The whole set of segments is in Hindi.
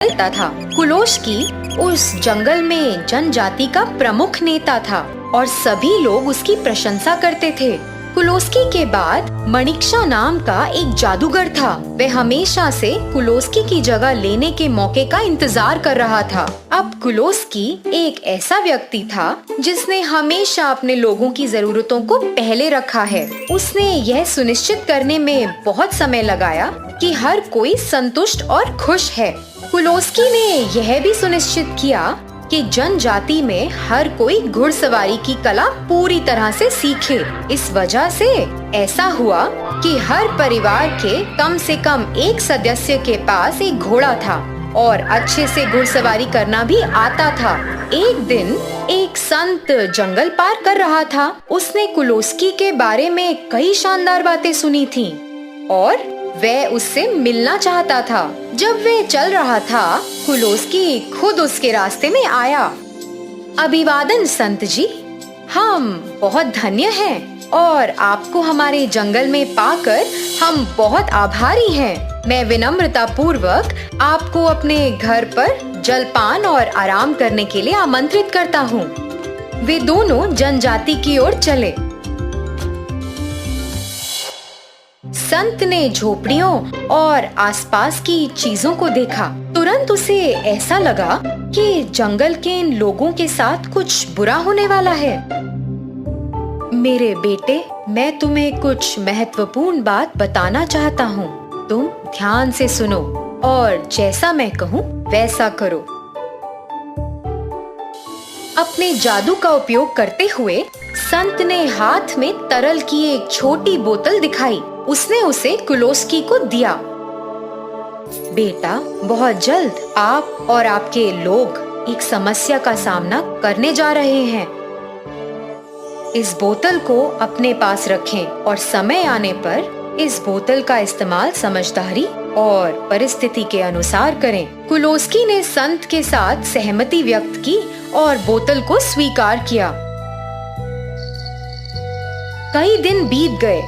चलता था। कुलोस्की उस जंगल में जनजाति का प्रमुख नेता था और सभी लोग उसकी प्रशंसा करते थे। कुलोस्की के बाद मणिक्षा नाम का एक जादूगर था। वह हमेशा से कुलोस्की की जगह लेने के मौके का इंतजार कर रहा था। अब कुलोस्की एक ऐसा व्यक्ति था जिसने हमेशा अपने लोगों की जरूरतों को पहले रखा है। उसने यह सुनिश्चित करने में बहुत समय लगाया कि हर कोई संतुष्ट और खुश है। कुलोस्की ने यह भी सुनिश्चित किया कि जनजाति में हर कोई घुड़सवारी की कला पूरी तरह से सीखे। इस वजह से ऐसा हुआ कि हर परिवार के कम से कम एक सदस्य के पास एक घोड़ा था और अच्छे से घुड़सवारी करना भी आता था। एक दिन एक संत जंगल पार कर रहा था। उसने कुलोस्की के बारे में कई शानदार बातें सुनी थीं और वह उससे मिलना चाहता था। जब वह चल रहा था, कुलोस्की खुद उसके रास्ते में आया। अभिवादन संत जी, हम बहुत धन्य हैं और आपको हमारे जंगल में पाकर हम बहुत आभारी हैं। मैं विनम्रता पूर्वक आपको अपने घर पर जलपान और आराम करने के लिए आमंत्रित करता हूँ। वे दोनों जनजाति की ओर चले। संत ने झोपड़ियों और आसपास की चीजों को देखा। तुरंत उसे ऐसा लगा कि जंगल के इन लोगों के साथ कुछ बुरा होने वाला है। मेरे बेटे, मैं तुम्हें कुछ महत्वपूर्ण बात बताना चाहता हूँ। तुम ध्यान से सुनो और जैसा मैं कहूँ वैसा करो। अपने जादू का उपयोग करते हुए संत ने हाथ में तरल की एक छोटी बोतल दिखाई। उसने उसे कुलोस्की को दिया। बेटा, बहुत जल्द आप और आपके लोग एक समस्या का सामना करने जा रहे हैं। इस बोतल को अपने पास रखें और समय आने पर इस बोतल का इस्तेमाल समझदारी और परिस्थिति के अनुसार करें। कुलोस्की ने संत के साथ सहमति व्यक्त की और बोतल को स्वीकार किया। कई दिन बीत गए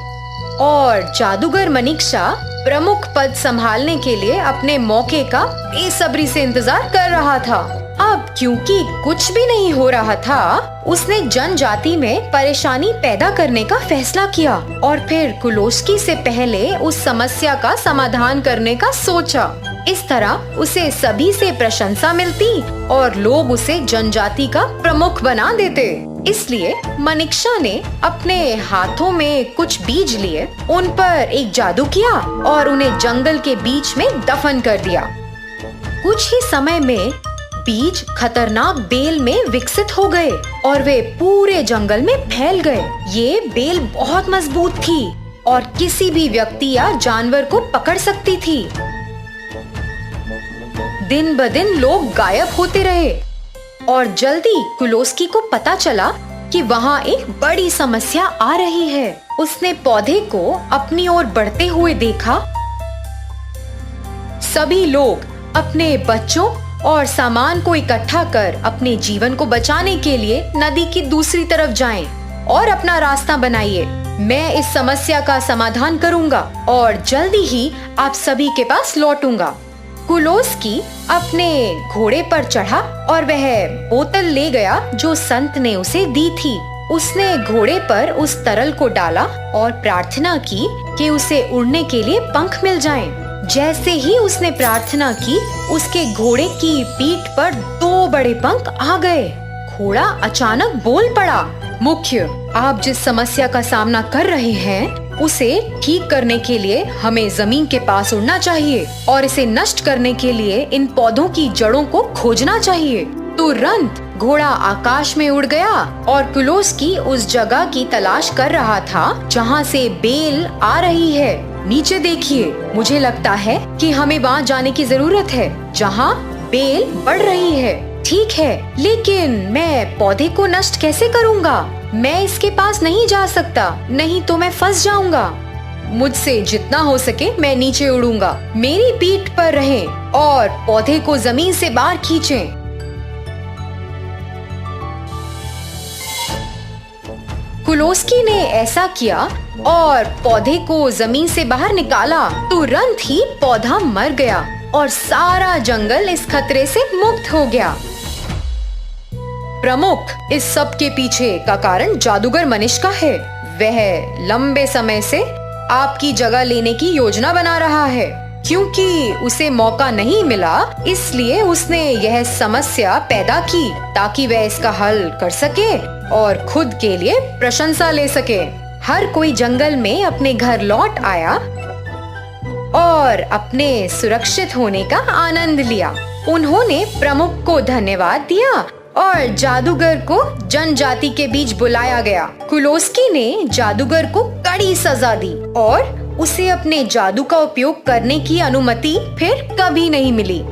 और जादूगर मणिक्षा प्रमुख पद संभालने के लिए अपने मौके का बेसब्री से इंतजार कर रहा था। अब क्योंकि कुछ भी नहीं हो रहा था, उसने जनजाति में परेशानी पैदा करने का फैसला किया और फिर कुलोस्की से पहले उस समस्या का समाधान करने का सोचा। इस तरह उसे सभी से प्रशंसा मिलती और लोग उसे जनजाति का प्रमुख बना देते। इसलिए मणिक्षा ने अपने हाथों में कुछ बीज लिए, उन पर एक जादू किया और उन्हें जंगल के बीच में दफन कर दिया। कुछ ही समय में बीज खतरनाक बेल में विकसित हो गए और वे पूरे जंगल में फैल गए। ये बेल बहुत मजबूत थी और किसी भी व्यक्ति या जानवर को पकड़ सकती थी। दिन ब दिन लोग गायब होते रहे और जल्दी कुलोस्की को पता चला कि वहाँ एक बड़ी समस्या आ रही है। उसने पौधे को अपनी ओर बढ़ते हुए देखा। सभी लोग अपने बच्चों और सामान को इकट्ठा कर अपने जीवन को बचाने के लिए नदी की दूसरी तरफ जाएं और अपना रास्ता बनाइए। मैं इस समस्या का समाधान करूंगा और जल्दी ही आप सभी के पास लौटूंगा। कुलोस्की अपने घोड़े पर चढ़ा और वह बोतल ले गया जो संत ने उसे दी थी। उसने घोड़े पर उस तरल को डाला और प्रार्थना की कि उसे उड़ने के लिए पंख मिल जाएं। जैसे ही उसने प्रार्थना की, उसके घोड़े की पीठ पर 2 बड़े पंख आ गए। घोड़ा अचानक बोल पड़ा, मुख्य, आप जिस समस्या का सामना कर रहे हैं उसे ठीक करने के लिए हमें जमीन के पास उड़ना चाहिए और इसे नष्ट करने के लिए इन पौधों की जड़ों को खोजना चाहिए। तुरंत घोड़ा आकाश में उड़ गया और कुलोस्की उस जगह की तलाश कर रहा था जहाँ से बेल आ रही है। नीचे देखिए, मुझे लगता है कि हमें वहाँ जाने की जरूरत है जहाँ बेल बढ़ रही है। ठीक है, लेकिन मैं पौधे को नष्ट कैसे करूँगा? मैं इसके पास नहीं जा सकता, नहीं तो मैं फंस जाऊंगा। मुझसे जितना हो सके मैं नीचे उड़ूंगा। मेरी पीठ पर रहें और पौधे को जमीन से बाहर खींचें। कुलोस्की ने ऐसा किया और पौधे को जमीन से बाहर निकाला। तुरंत ही पौधा मर गया और सारा जंगल इस खतरे से मुक्त हो गया। प्रमुख, इस सब के पीछे का कारण जादूगर मनिष्का है। वह लंबे समय से आपकी जगह लेने की योजना बना रहा है। क्योंकि उसे मौका नहीं मिला, इसलिए उसने यह समस्या पैदा की ताकि वह इसका हल कर सके और खुद के लिए प्रशंसा ले सके। हर कोई जंगल में अपने घर लौट आया और अपने सुरक्षित होने का आनंद लिया। उन्होंने प्रमुख को धन्यवाद दिया और जादूगर को जनजाति के बीच बुलाया गया। कुलोस्की ने जादूगर को कड़ी सजा दी और उसे अपने जादू का उपयोग करने की अनुमति फिर कभी नहीं मिली।